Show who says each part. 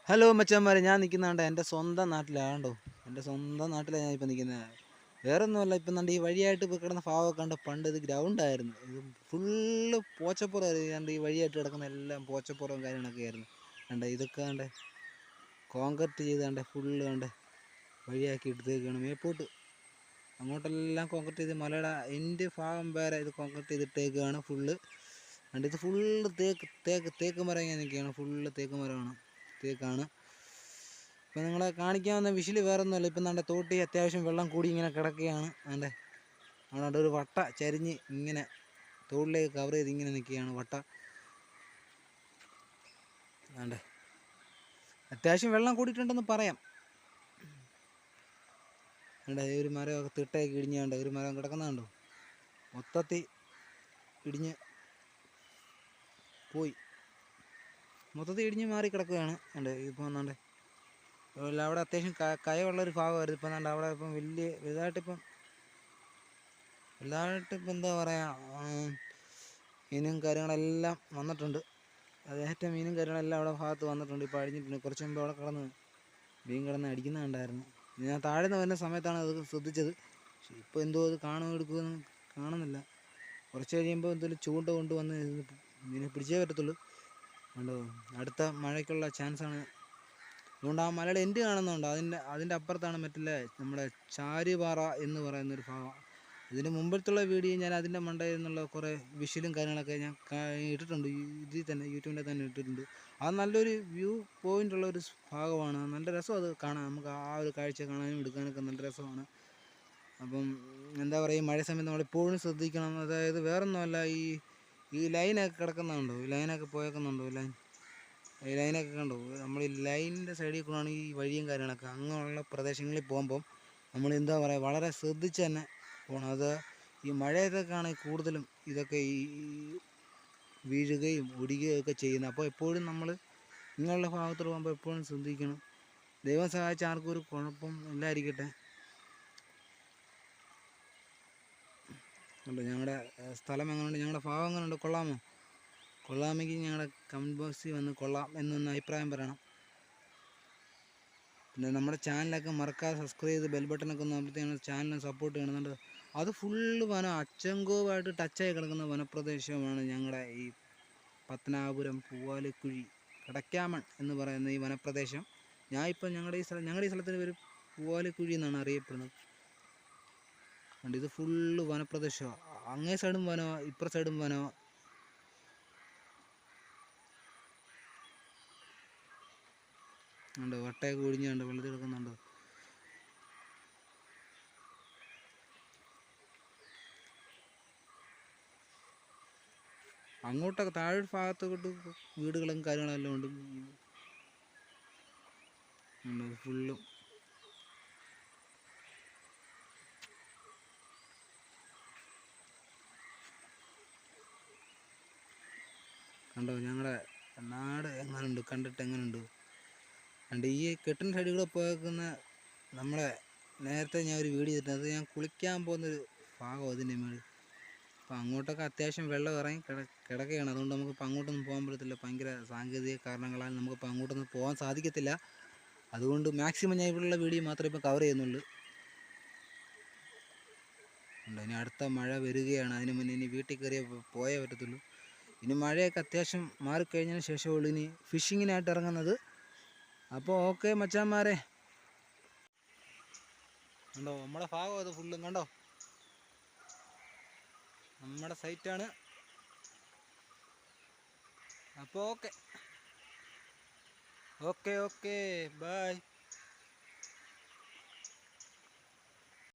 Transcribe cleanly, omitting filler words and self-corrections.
Speaker 1: Hello മച്ചാന്മാരെ, ഞാൻ നിൽക്കുന്നുണ്ട് എൻ്റെ സ്വന്തം നാട്ടിലാണ്ടോ. എൻ്റെ സ്വന്തം നാട്ടിലാണ് ഞാനിപ്പോൾ നിൽക്കുന്നത്. വേറെ ഒന്നുമല്ല, ഇപ്പം കണ്ട് ഈ വഴിയായിട്ട് ഇപ്പോൾ കിടന്ന ഭാവമൊക്കെ കണ്ട് പണ്ട് ഇത് ഗ്രൗണ്ടായിരുന്നു. ഇത് ഫുള്ള് പോച്ചപ്പുറമായിരുന്നു. കണ്ട് ഈ വഴിയായിട്ട് കിടക്കുന്ന എല്ലാം പോച്ചപ്പുറവും കാര്യങ്ങളൊക്കെ ആയിരുന്നു. കണ്ട ഇതൊക്കെ കണ്ട് കോൺക്രീറ്റ് ചെയ്ത് കണ്ട് ഫുള്ള് കണ്ട് വഴിയാക്കി എടുത്തേക്കാണ്. മേപ്പോട്ട് അങ്ങോട്ടെല്ലാം കോൺക്രീറ്റ് ചെയ്ത് മലയുടെ എൻ്റെ ഭാഗം വരെ ഇത് കോൺക്രീറ്റ് ചെയ്തിട്ടേക്കാണ് ഫുള്ള്. കണ്ട് ഇത് ഫുള്ള് തേക്ക് മരം ഇങ്ങനെ നിൽക്കുകയാണ്. ഫുള്ള് തേക്ക് മരമാണ്, തേക്കാണ്. ഇപ്പം നിങ്ങളെ കാണിക്കാവുന്ന വിഷല് വേറെ ഒന്നുമല്ല. ഇപ്പം നമ്മുടെ തോട്ടി അത്യാവശ്യം വെള്ളം കൂടി ഇങ്ങനെ കിടക്കുകയാണ്. അവിടെ അവിടെ ഒരു വട്ട ചരിഞ്ഞ് ഇങ്ങനെ തോട്ടിലേക്ക് കവർ ചെയ്ത് ഇങ്ങനെ നിൽക്കുകയാണ് വട്ട. വേണ്ടേ അത്യാവശ്യം വെള്ളം കൂടിയിട്ടുണ്ടെന്ന് പറയാം. വേണ്ട ഒരു മരമൊക്കെ തിട്ടയൊക്കെ ഇടിഞ്ഞാണ്ട് ഒരു മരം കിടക്കുന്നുണ്ടോ, മൊത്തത്തിൽ ഇടിഞ്ഞ് പോയി, മൊത്തത്തിൽ ഇടിഞ്ഞ് മാറി കിടക്കുകയാണ്. ഉണ്ട് ഇപ്പം വന്നാണ്ട് അവിടെ അത്യാവശ്യം കയമുള്ളൊരു ഭാഗമായിരുന്നു. ഇപ്പം എന്താ അവിടെ ഇപ്പം വലുതായിട്ടിപ്പം എന്താ പറയുക, മീനും കാര്യങ്ങളെല്ലാം വന്നിട്ടുണ്ട്. അതേറ്റവും മീനും കാര്യങ്ങളെല്ലാം അവിടെ ഭാഗത്ത് വന്നിട്ടുണ്ട്. ഇപ്പോൾ അഴിഞ്ഞിട്ടുണ്ട്. കുറച്ച് മുമ്പ് അവിടെ മീൻ കിടന്ന് അടിക്കുന്ന കണ്ടായിരുന്നു. ഞാൻ താഴെ നിന്ന് വരുന്ന സമയത്താണ് അത് ശ്രദ്ധിച്ചത്. പക്ഷേ ഇപ്പോൾ എന്തോ അത് എടുക്കുമെന്ന് കാണുന്നില്ല. കുറച്ച് കഴിയുമ്പോൾ എന്തെങ്കിലും ചൂണ്ട കൊണ്ടുവന്ന് മീനെ പിടിച്ചേ പറ്റത്തുള്ളൂ. കണ്ടോ, അടുത്ത മഴയ്ക്കുള്ള ചാൻസാണ്. അതുകൊണ്ട് ആ മലയുടെ എൻഡ് കാണുന്നുണ്ട്. അതിൻ്റെ അപ്പുറത്താണ് മറ്റുള്ള നമ്മുടെ ചാരുപാറ എന്ന് പറയുന്നൊരു ഭാഗം. ഇതിന് മുമ്പത്തുള്ള വീഡിയോ ഞാൻ അതിൻ്റെ മണ്ടയിൽ നിന്നുള്ള കുറേ വിഷ്വലും കാര്യങ്ങളൊക്കെ ഞാൻ ഇട്ടിട്ടുണ്ട്. ഇതിൽ തന്നെ യൂട്യൂബിൽ തന്നെ ഇട്ടിട്ടുണ്ട്. അത് നല്ലൊരു വ്യൂ പോയിൻ്റുള്ളൊരു ഭാഗമാണ്. നല്ല രസം അത് കാണാൻ. നമുക്ക് ആ ഒരു കാഴ്ച കാണാനും എടുക്കാനൊക്കെ നല്ല രസമാണ്. അപ്പം എന്താ പറയുക, ഈ മഴ സമയത്ത് നമ്മളെപ്പോഴും ശ്രദ്ധിക്കണം. അതായത് വേറൊന്നുമല്ല, ഈ ലൈനൊക്കെ കിടക്കുന്നുണ്ടോ, ഈ ലൈനൊക്കെ പോയേക്കുന്നുണ്ടോ, ഈ ലൈനൊക്കെ കണ്ടോ. നമ്മൾ ഈ ലൈനിൻ്റെ സൈഡിൽ കൂടെയാണ് ഈ വഴിയും കാര്യങ്ങളൊക്കെ. അങ്ങനെയുള്ള പ്രദേശങ്ങളിൽ പോകുമ്പം നമ്മൾ എന്താ പറയുക, വളരെ ശ്രദ്ധിച്ച് തന്നെ പോകണം. അത് ഈ മഴയത്തൊക്കെയാണ് കൂടുതലും ഇതൊക്കെ ഈ വീഴുകയും ഒടിയുകയും ഒക്കെ ചെയ്യുന്നത്. അപ്പോൾ എപ്പോഴും നമ്മൾ ഇങ്ങനെയുള്ള ഭാഗത്തോട് പോകുമ്പോൾ എപ്പോഴും ശ്രദ്ധിക്കണം. ദൈവം സഹായിച്ച ആർക്കും ഒരു കുഴപ്പം ഇല്ലായിരിക്കട്ടെ. ഉണ്ട് ഞങ്ങളുടെ സ്ഥലം എങ്ങനെയുണ്ട്, ഞങ്ങളുടെ ഭാഗം എങ്ങനെയുണ്ട്, കൊള്ളാമോ? കൊള്ളാമെങ്കിൽ ഞങ്ങളുടെ കമൻറ്റ് ബോക്സിൽ വന്ന് കൊള്ളാം എന്നൊന്ന് അഭിപ്രായം പറയണം. പിന്നെ നമ്മുടെ ചാനലൊക്കെ മറക്കാതെ സബ്സ്ക്രൈബ് ചെയ്ത് ബെൽ ബട്ടനൊക്കെ ഒന്ന് അമർത്തി ഞങ്ങളുടെ ചാനലിനെ സപ്പോർട്ട് ചെയ്യണമെന്നുണ്ട്. അത് ഫുള്ള് വനം, അച്ചൻകോവായിട്ട് ടച്ചായി കിടക്കുന്ന വനപ്രദേശമാണ് ഞങ്ങളുടെ ഈ പത്തനാപുരം പൂവാലിക്കുഴി കടക്കാമൺ എന്ന് പറയുന്ന ഈ വനപ്രദേശം. ഞാനിപ്പോൾ ഞങ്ങളുടെ ഈ സ്ഥലത്തിൻ്റെ പേര് പൂവാലിക്കുഴി എന്നാണ് അറിയപ്പെടുന്നത്. അതുകൊണ്ട് ഇത് ഫുള്ള് വനപ്രദേശമാണ്. അങ്ങേ സൈഡും വനമാണ്, ഇപ്പുറ സൈഡും വനമാണ്. ഉണ്ട് വട്ടയൊക്കെ ഒഴിഞ്ഞുണ്ട്, വെള്ളത്തിൽ കിടക്കുന്നുണ്ട്. അങ്ങോട്ടൊക്കെ താഴെ ഭാഗത്തോട്ട് വീടുകളും കാര്യങ്ങളെല്ലാം ഉണ്ട്. ഫുള്ളും കണ്ടോ. ഞങ്ങളുടെ നാട് എങ്ങനെയുണ്ട്, കണ്ടിട്ട് എങ്ങനെയുണ്ട്. കണ്ട് ഈ കെട്ടിന് സൈഡിൽ കൂടെ പോയേക്കുന്ന നമ്മളെ നേരത്തെ ഞാൻ ഒരു വീഡിയോ ചെയ്തിട്ടുണ്ട്. അത് ഞാൻ കുളിക്കാൻ പോകുന്നൊരു ഭാഗം അതിൻ്റെ മേളിൽ. അപ്പോൾ അങ്ങോട്ടൊക്കെ അത്യാവശ്യം വെള്ളം ഇറങ്ങി കിടക്കുകയാണ്. അതുകൊണ്ട് നമുക്കിപ്പോൾ അങ്ങോട്ടൊന്നും പോകാൻ പറ്റത്തില്ല. ഭയങ്കര സാങ്കേതിക കാരണങ്ങളാൽ നമുക്കിപ്പോൾ അങ്ങോട്ടൊന്നും പോകാൻ സാധിക്കത്തില്ല. അതുകൊണ്ട് മാക്സിമം ഞാൻ ഇവിടെയുള്ള വീഡിയോ മാത്രമേ ഇപ്പോൾ കവർ ചെയ്യുന്നുള്ളൂ. ഇനി അടുത്ത മഴ വരികയാണ്. അതിന് മുന്നേ ഇനി വീട്ടിൽ കയറിയേ പോയേ പറ്റത്തുള്ളൂ. ഇനി മഴയൊക്കെ അത്യാവശ്യം മാറിക്കഴിഞ്ഞതിന് ശേഷമുള്ളൂ ഇനി ഫിഷിങ്ങിനായിട്ട് ഇറങ്ങുന്നത്. അപ്പോൾ ഓക്കെ മച്ചാന്മാരെ, കണ്ടോ നമ്മുടെ ഭാഗം അത് ഫുള്ളും കണ്ടോ, നമ്മുടെ സൈറ്റാണ്. അപ്പോൾ ഓക്കെ ഓക്കെ ഓക്കെ ബൈ.